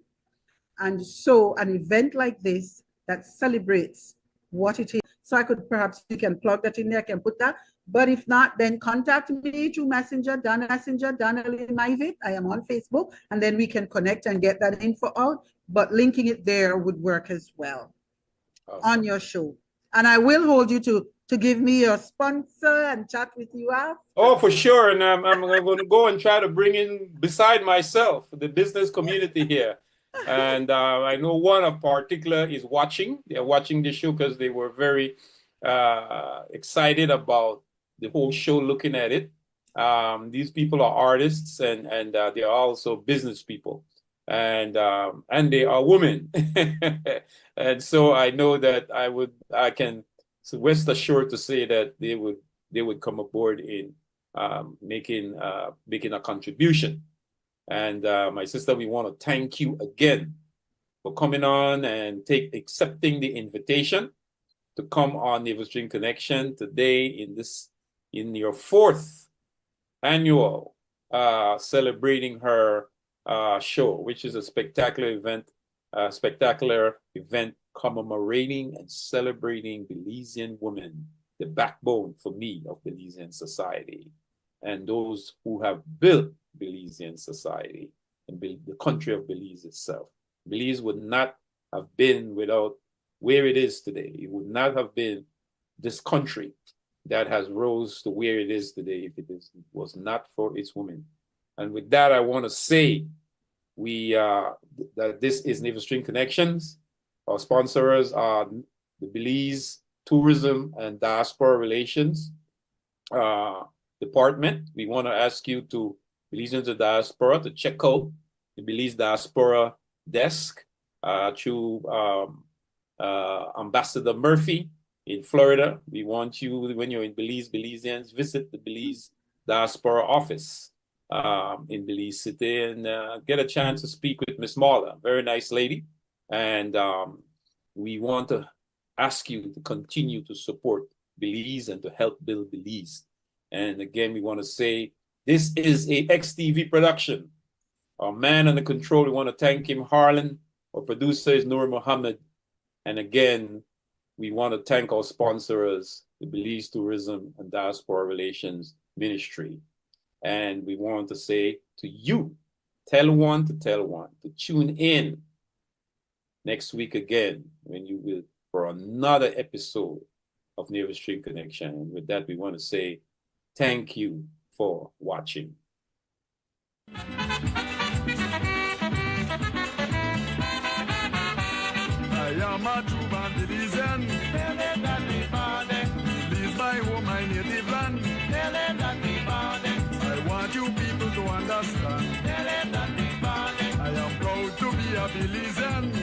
And so an event like this that celebrates what it is. So I could, perhaps you can plug that in there, I can put that. But if not, then contact me through Messenger, Danalyn Myvett. I am on Facebook, and then we can connect and get that info out. But linking it there would work as well. Awesome. On your show. And I will hold you to give me your sponsor and chat with you after. Oh, for sure. And I'm going to go and try to bring in, beside myself, the business community here. And I know one in particular is watching. They're watching the show because they were very excited about the whole show, looking at it. These people are artists, and they are also business people. And they are women. And so I know that I can rest assured to say that they would come aboard in making a contribution. And my sister, we want to thank you again for coming on and accepting the invitation to come on Navel String Connection today in your 4th annual celebrating her show, which is a spectacular event commemorating and celebrating Belizean women, the backbone for me of Belizean society, and those who have built Belizean society and the country of Belize itself. Belize would not have been without where it is today. It would not have been this country that has rose to where it is today if it was not for its women. And with that, I want to say that this is Navel String Connections. Our sponsors are the Belize Tourism and Diaspora Relations Department. We want to ask you to Belizeans of Diaspora to check out the Belize Diaspora Desk through Ambassador Murphy in Florida. We want you, when you're in Belize, Belizeans, visit the Belize Diaspora office in Belize City and get a chance to speak with Miss Marla, very nice lady. And we want to ask you to continue to support Belize and to help build Belize. And again, we want to say this is a XTV production. Our man on the control, we want to thank him, Harlan. Our producer is Noor Mohammed. And again, we want to thank our sponsors, the Belize Tourism and Diaspora Relations Ministry. And we want to say to you, tell one to tune in next week again when you will for another episode of Navel String Connection. And with that, we want to say thank you for watching. I am a true born Belizean. Belize my home, my native land. I want you people to understand. I am proud to be a Belizean.